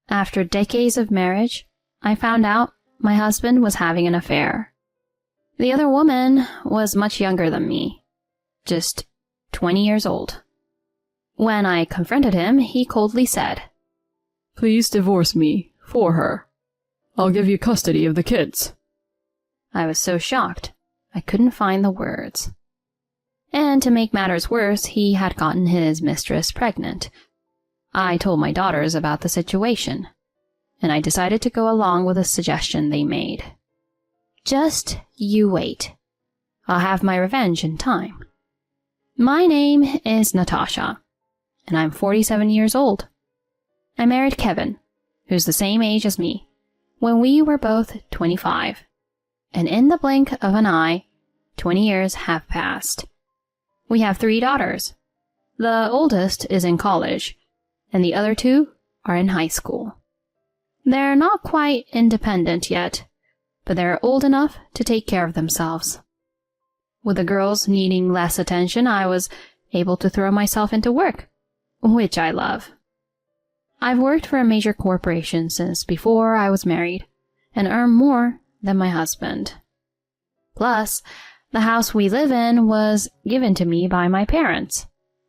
After decades of marriage, I found out my husband was having an affair. The other woman was much younger than me, just 20 years old. When I confronted him, he coldly said, "Please divorce me for her. I'll give you custody of the kids." I was so shocked, I couldn't find the words. And to make matters worse, he had gotten his mistress pregnant. I told my daughters about the situation, and I decided to go along with a suggestion they made. Just you wait. I'll have my revenge in time. My name is Natasha, and I'm 47 years old. I married Kevin, who's the same age as me, when we were both 25. And in the blink of an eye, 20 years have passed. We have 3 daughters. The oldest is in college, and the other 2 are in high school. They're not quite independent yet, but they're old enough to take care of themselves. With the girls needing less attention, I was able to throw myself into work, which I love. I've worked for a major corporation since before I was married, and earn more than my husband. Plus, the house we live in was given to me by my parents,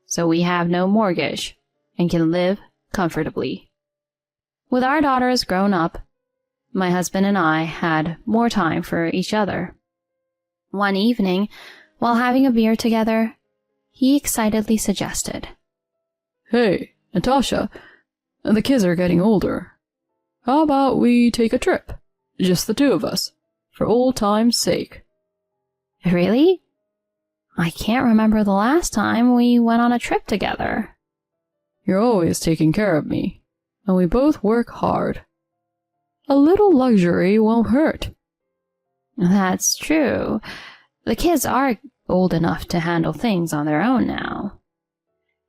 so we have no mortgage and can live comfortably. With our daughters grown up, my husband and I had more time for each other. One evening, while having a beer together, he excitedly suggested, "Hey, Natasha, the kids are getting older. How about we take a trip? Just the 2 of us, for old time's sake." Really? I can't remember the last time we went on a trip together. You're always taking care of me, and we both work hard. A little luxury won't hurt. That's true. The kids are old enough to handle things on their own now.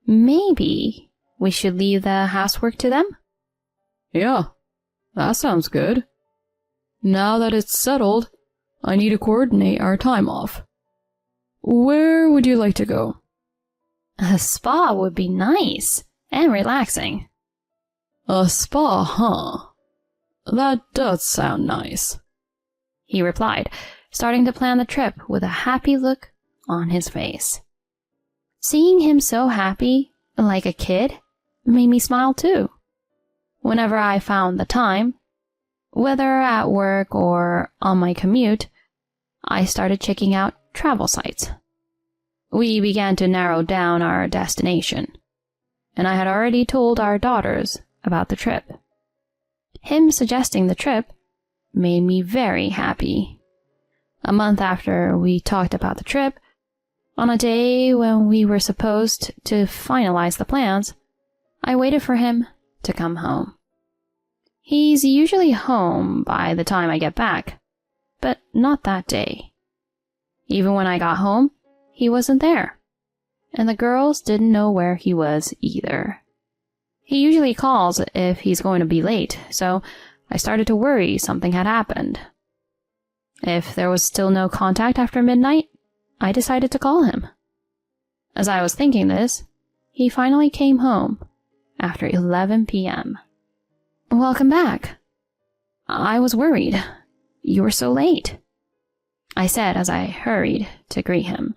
Maybe we should leave the housework to them? Yeah, that sounds good. Now that it's settled, I need to coordinate our time off. Where would you like to go? A spa would be nice and relaxing. A spa, huh? That does sound nice, he replied, starting to plan the trip with a happy look on his face. Seeing him so happy, like a kid, made me smile too. Whenever I found the time, whether at work or on my commute, I started checking out travel sites. We began to narrow down our destination, and I had already told our daughters about the trip. Him suggesting the trip made me very happy. A month after we talked about the trip, on a day when we were supposed to finalize the plans, I waited for him to come home. He's usually home by the time I get back, but not that day. Even when I got home, he wasn't there, and the girls didn't know where he was either. He usually calls if he's going to be late, so I started to worry something had happened. If there was still no contact after midnight, I decided to call him. As I was thinking this, he finally came home after 11 p.m. "Welcome back. I was worried. You were so late," I said as I hurried to greet him,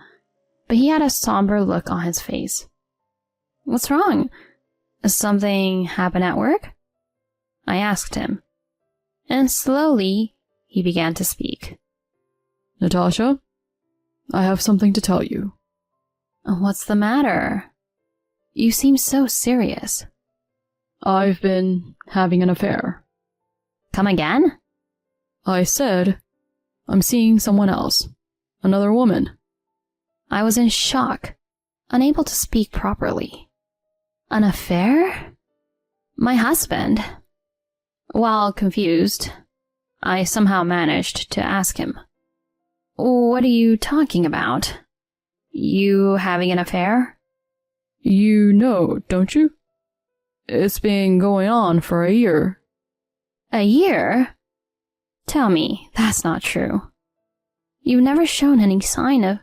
but he had a somber look on his face. "What's wrong? Something happen at work?" I asked him, and slowly he began to speak. "Natasha, I have something to tell you." "What's the matter? You seem so serious." "I've been having an affair." "Come again?" "I said I'm seeing someone else, another woman." I was in shock, unable to speak properly. An affair? My husband? While confused, I somehow managed to ask him, "What are you talking about? You having an affair?" "You know, don't you? It's been going on for a year." "A year? Tell me, that's not true. You've never shown any sign of—"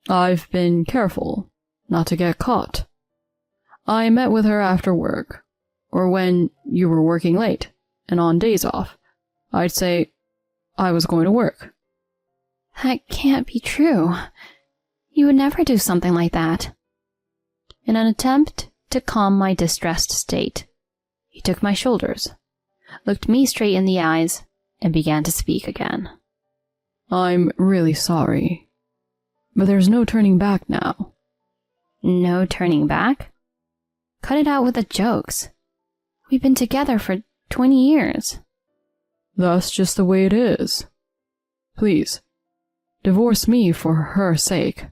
"I've been careful not to get caught. I met with her after work. or when you were working late and on days off, I'd say I was going to work. That can't be true. You would never do something like that. In an attempt to calm my distressed state, he took my shoulders, looked me straight in the eyes, and began to speak again. I'm really sorry, but there's no turning back now. No turning back? Cut it out with the jokes. We've been together for 20 years. That's just the way it is. Please, divorce me for her sake.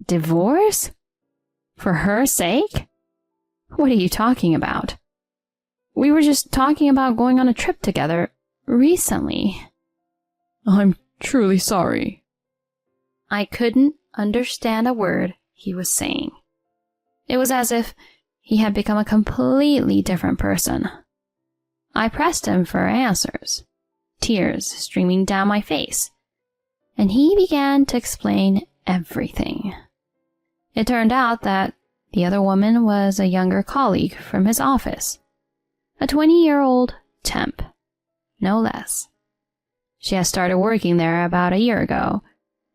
Divorce? For her sake? What are you talking about? We were just talking about going on a trip together recently. I'm truly sorry. I couldn't understand a word he was saying. It was as if he had become a completely different person. I pressed him for answers, tears streaming down my face, and he began to explain everything. It turned out that the other woman was a younger colleague from his office, a 20-year-old temp, no less. She had started working there about a year ago,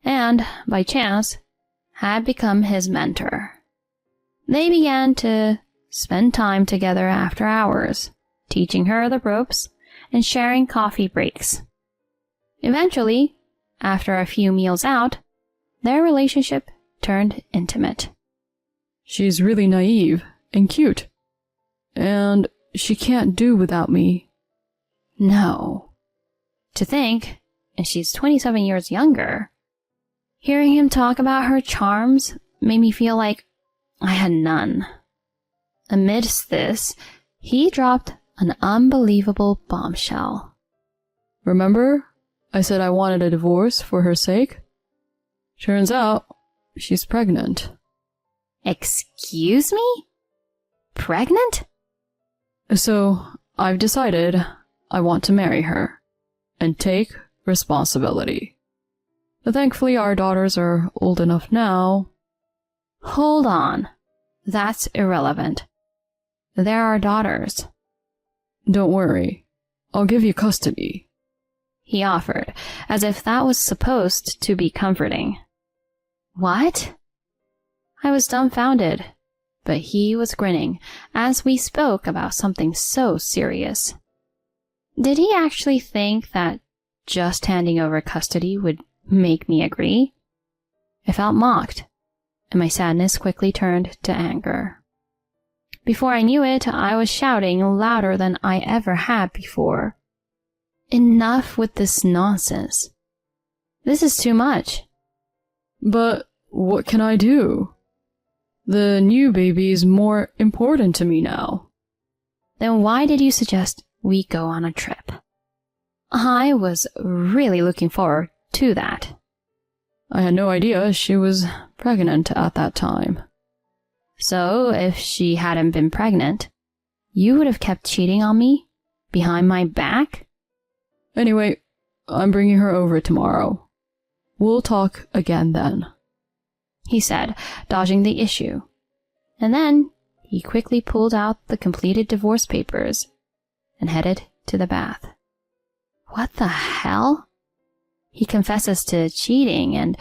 and, by chance, had become his mentor. They began to spend time together after hours, teaching her the ropes and sharing coffee breaks. Eventually, after a few meals out, their relationship turned intimate. She's really naive and cute, and she can't do without me. No. To think, and she's 27 years younger. Hearing him talk about her charms made me feel like I had none. Amidst this, he dropped an unbelievable bombshell. Remember, I said I wanted a divorce for her sake? Turns out, she's pregnant. Excuse me? Pregnant? So, I've decided I want to marry her and take responsibility. But thankfully, our daughters are old enough now. Hold on. That's irrelevant. They're our daughters. Don't worry. I'll give you custody, he offered, as if that was supposed to be comforting. What? I was dumbfounded, but he was grinning as we spoke about something so serious. Did he actually think that just handing over custody would make me agree? I felt mocked, and my sadness quickly turned to anger. Before I knew it, I was shouting louder than I ever had before. Enough with this nonsense. This is too much. But what can I do? The new baby's more important to me now. Then why did you suggest we go on a trip? I was really looking forward to that. I had no idea she was pregnant at that time. So, if she hadn't been pregnant, you would have kept cheating on me? Behind my back? Anyway, I'm bringing her over tomorrow. We'll talk again then, he said, dodging the issue. And then he quickly pulled out the completed divorce papers and headed to the bath. What the hell? He confesses to cheating, and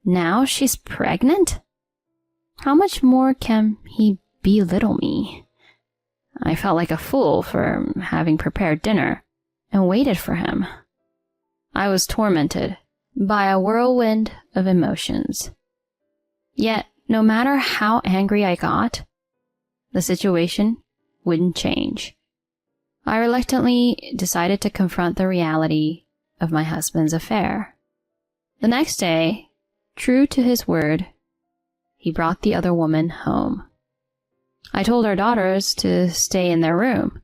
now she's pregnant? How much more can he belittle me? I felt like a fool for having prepared dinner and waited for him. I was tormented by a whirlwind of emotions. Yet, no matter how angry I got, the situation wouldn't change. I reluctantly decided to confront the reality of my husband's affair. The next day, true to his word, he brought the other woman home. I told our daughters to stay in their room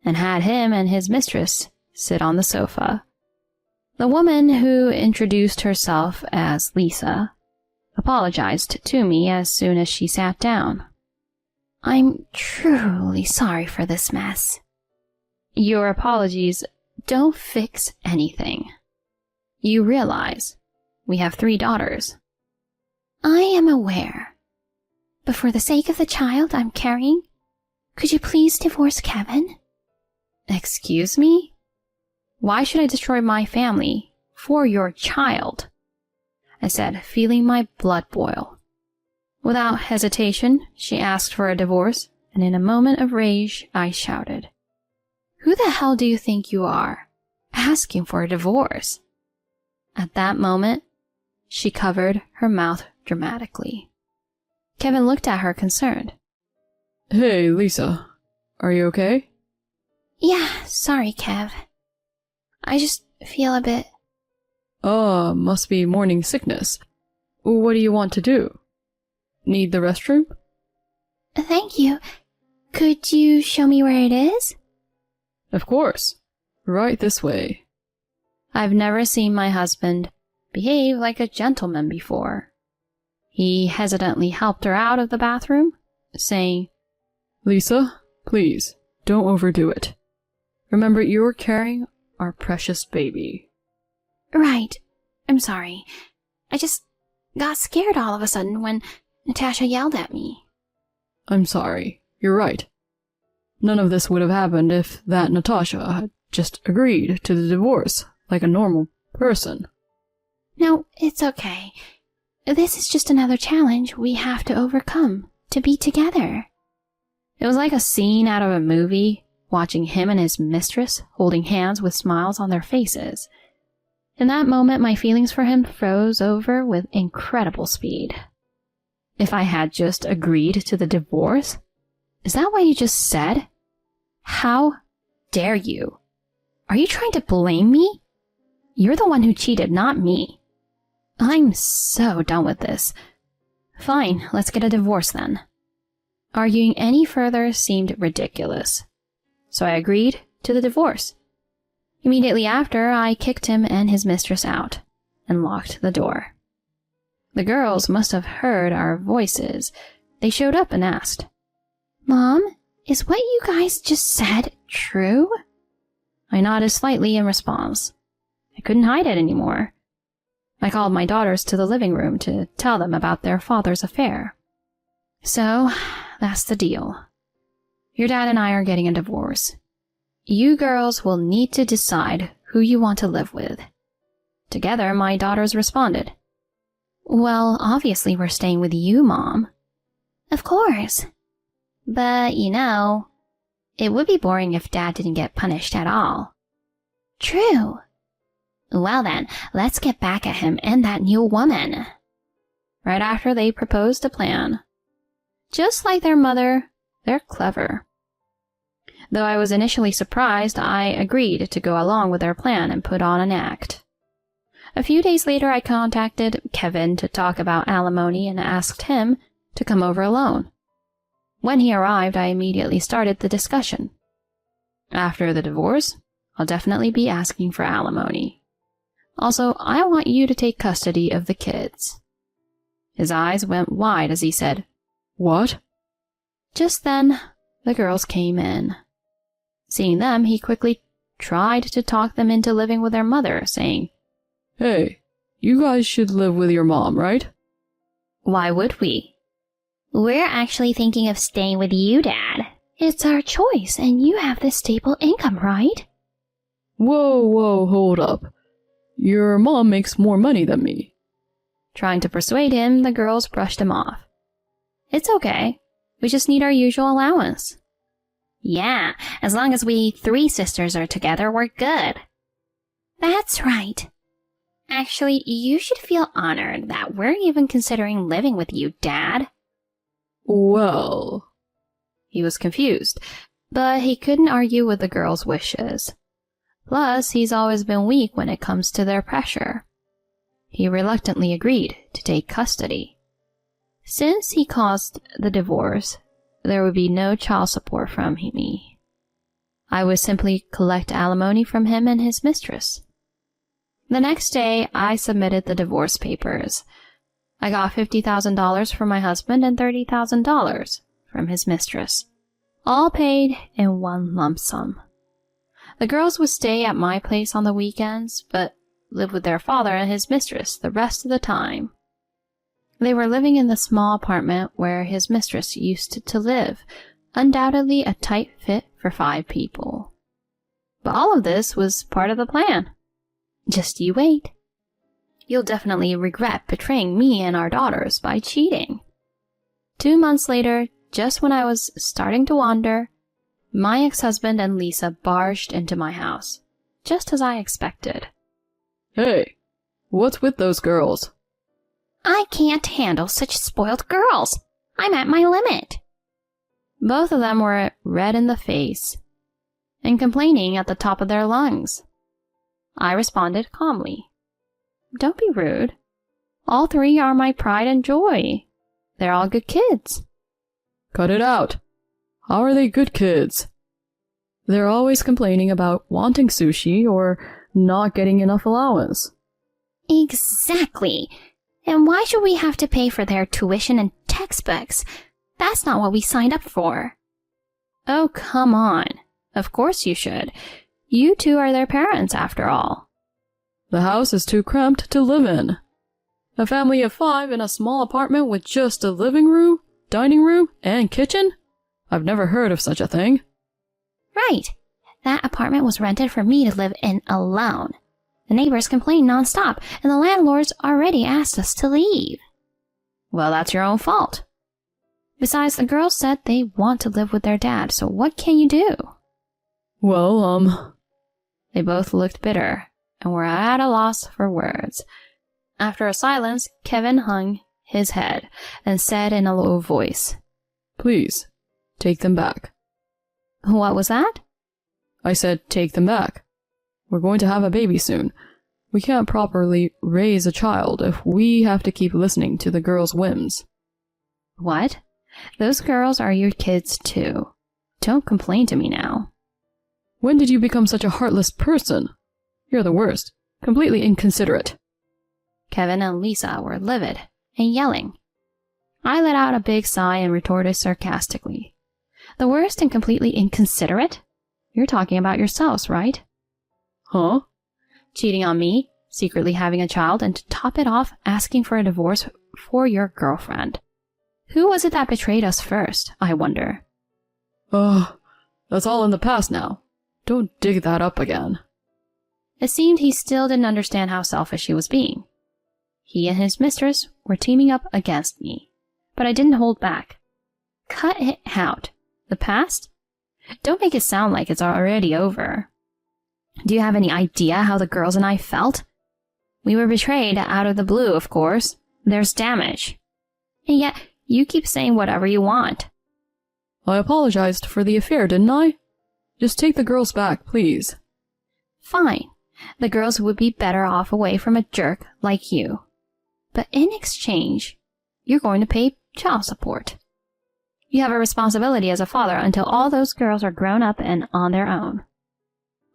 and had him and his mistress sit on the sofa. The woman, who introduced herself as Lisa, apologized to me as soon as she sat down. I'm truly sorry for this mess. Your apologies don't fix anything. You realize we have 3 daughters. I am aware. But for the sake of the child I'm carrying, Could you please divorce Kevin? Excuse me? Why should I destroy my family for your child? I said, feeling my blood boil. Without hesitation, she asked for a divorce, and in a moment of rage, I shouted, "Who the hell do you think you are, asking for a divorce?" At that moment, she covered her mouth dramatically. Kevin looked at her concerned. Hey, Lisa. Are you okay? Yeah, sorry, Kev. I just feel a bit... Must be morning sickness. What do you want to do? Need the restroom? Thank you. Could you show me where it is? Of course. Right this way. I've never seen my husband behave like a gentleman before. He hesitantly helped her out of the bathroom, saying, Lisa, please, don't overdo it. Remember, you're carrying our precious baby. Right. I'm sorry. I just got scared all of a sudden when Natasha yelled at me. I'm sorry. You're right. None of this would have happened if that Natasha had just agreed to the divorce like a normal person. No, it's okay. This is just another challenge we have to overcome to be together. It was like a scene out of a movie, watching him and his mistress holding hands with smiles on their faces. In that moment, my feelings for him froze over with incredible speed. If I had just agreed to the divorce? Is that what you just said? How dare you? Are you trying to blame me? You're the one who cheated, not me. I'm so done with this. Fine, let's get a divorce then. Arguing any further seemed ridiculous, so I agreed to the divorce. Immediately after, I kicked him and his mistress out and locked the door. The girls must have heard our voices. They showed up and asked, "Mom, is what you guys just said true?" I nodded slightly in response. I couldn't hide it anymore. I called my daughters to the living room to tell them about their father's affair. So, that's the deal. Your dad and I are getting a divorce. You girls will need to decide who you want to live with. Together, my daughters responded, "Well, obviously we're staying with you, Mom." "Of course. But, it would be boring if Dad didn't get punished at all." "True." "Well then, let's get back at him and that new woman." Right after they proposed a plan. Just like their mother, they're clever. Though I was initially surprised, I agreed to go along with their plan and put on an act. A few days later, I contacted Kevin to talk about alimony and asked him to come over alone. When he arrived, I immediately started the discussion. After the divorce, I'll definitely be asking for alimony. Also, I want you to take custody of the kids. His eyes went wide as he said, "What?" Just then, the girls came in. Seeing them, he quickly tried to talk them into living with their mother, saying, "Hey, you guys should live with your mom, right?" "Why would we?" "We're actually thinking of staying with you, Dad. It's our choice, and you have this stable income, right?" Whoa, hold up. Your mom makes more money than me. Trying to persuade him, the girls brushed him off. "It's okay. We just need our usual allowance." "Yeah, as long as we 3 sisters are together, we're good." "That's right. Actually, you should feel honored that we're even considering living with you, Dad." Well... He was confused, but he couldn't argue with the girls' wishes. Plus, he's always been weak when it comes to their pressure. He reluctantly agreed to take custody. Since he caused the divorce, there would be no child support from me. I would simply collect alimony from him and his mistress. The next day, I submitted the divorce papers. I got $50,000 from my husband and $30,000 from his mistress, all paid in one lump sum. The girls would stay at my place on the weekends, but live with their father and his mistress the rest of the time. They were living in the small apartment where his mistress used to live Undoubtedly a tight fit for 5 people. But all of this was part of the plan. Just you wait. You'll definitely regret betraying me and our daughters by cheating. 2 months later, just when I was starting to wander, my ex-husband and Lisa barged into my house, just as I expected. Hey, what's with those girls? I can't handle such spoiled girls. I'm at my limit. Both of them were red in the face and complaining at the top of their lungs. I responded calmly. Don't be rude. All 3 are my pride and joy. They're all good kids. Cut it out. How are they good kids? They're always complaining about wanting sushi or not getting enough allowance. Exactly. And why should we have to pay for their tuition and textbooks? That's not what we signed up for. Oh, come on. Of course you should. You 2 are their parents, after all. The house is too cramped to live in. A family of 5 in a small apartment with just a living room, dining room, and kitchen? I've never heard of such a thing. Right. That apartment was rented for me to live in alone. The neighbors complain nonstop, and the landlords already asked us to leave. Well, that's your own fault. Besides, the girls said they want to live with their dad, so what can you do? Well, They both looked bitter and were at a loss for words. After a silence, Kevin hung his head and said in a low voice, Please, take them back. What was that? I said take them back. We're going to have a baby soon. We can't properly raise a child if we have to keep listening to the girls' whims. What? Those girls are your kids too. Don't complain to me now. When did you become such a heartless person? You're the worst. Completely inconsiderate. Kevin and Lisa were livid and yelling. I let out a big sigh and retorted sarcastically. The worst and completely inconsiderate? You're talking about yourselves, right? Huh? Cheating on me, secretly having a child, and to top it off, asking for a divorce for your girlfriend. Who was it that betrayed us first, I wonder? That's all in the past now. Don't dig that up again. It seemed he still didn't understand how selfish he was being. He and his mistress were teaming up against me, but I didn't hold back. Cut it out. The past? Don't make it sound like it's already over. Do you have any idea how the girls and I felt? We were betrayed out of the blue, of course. There's damage. And yet, you keep saying whatever you want. I apologized for the affair, didn't I? Just take the girls back, please. Fine. The girls would be better off away from a jerk like you. But in exchange, you're going to pay child support. You have a responsibility as a father until all those girls are grown up and on their own.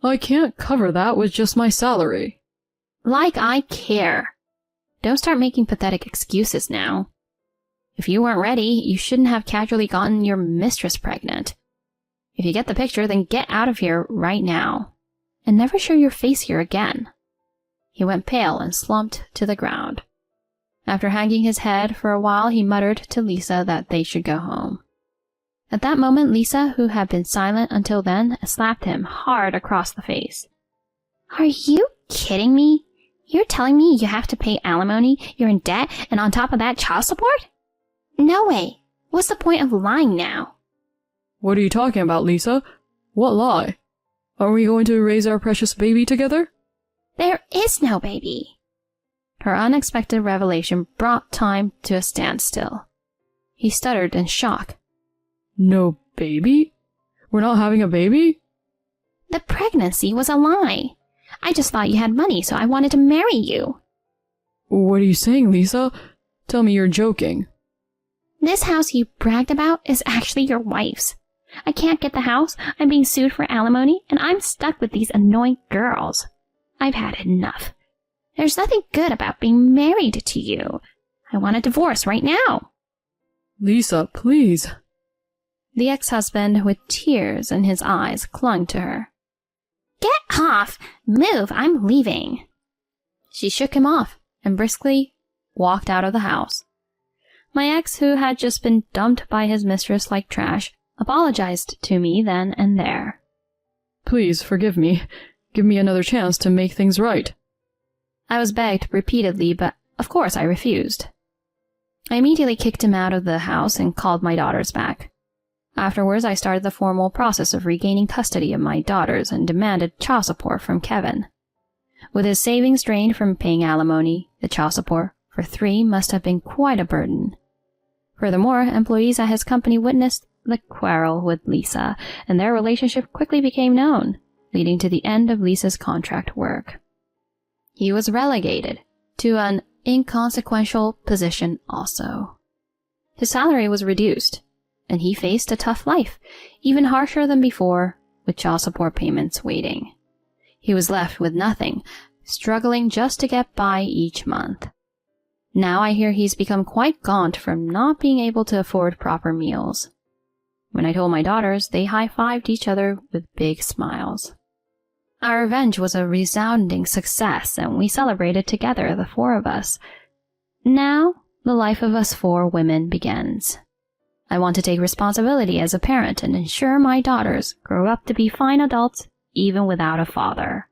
I can't cover that with just my salary. Like I care. Don't start making pathetic excuses now. If you weren't ready, you shouldn't have casually gotten your mistress pregnant. If you get the picture, then get out of here right now. And never show your face here again. He went pale and slumped to the ground. After hanging his head for a while, he muttered to Lisa that they should go home. At that moment, Lisa, who had been silent until then, slapped him hard across the face. Are you kidding me? You're telling me you have to pay alimony, you're in debt, and on top of that, child support? No way. What's the point of lying now? What are you talking about, Lisa? What lie? Are we going to raise our precious baby together? There is no baby. Her unexpected revelation brought time to a standstill. He stuttered in shock. No baby? We're not having a baby? The pregnancy was a lie. I just thought you had money, so I wanted to marry you. What are you saying, Lisa? Tell me you're joking. This house you bragged about is actually your wife's. I can't get the house, I'm being sued for alimony, and I'm stuck with these annoying girls. I've had enough. There's nothing good about being married to you. I want a divorce right now. Lisa, please. The ex-husband, with tears in his eyes, clung to her. Get off! Move! I'm leaving. She shook him off and briskly walked out of the house. My ex, who had just been dumped by his mistress like trash, apologized to me then and there. Please forgive me. Give me another chance to make things right. I was begged repeatedly, but of course I refused. I immediately kicked him out of the house and called my daughters back. Afterwards, I started the formal process of regaining custody of my daughters and demanded child support from Kevin. With his savings drained from paying alimony, the child support for 3 must have been quite a burden. Furthermore, employees at his company witnessed the quarrel with Lisa, and their relationship quickly became known, leading to the end of Lisa's contract work. He was relegated to an inconsequential position also. His salary was reduced, and he faced a tough life, even harsher than before, with child support payments waiting. He was left with nothing, struggling just to get by each month. Now I hear he's become quite gaunt from not being able to afford proper meals. When I told my daughters, they high-fived each other with big smiles. Our revenge was a resounding success, and we celebrated together, the 4 of us. Now, the life of us 4 women begins. I want to take responsibility as a parent and ensure my daughters grow up to be fine adults even without a father.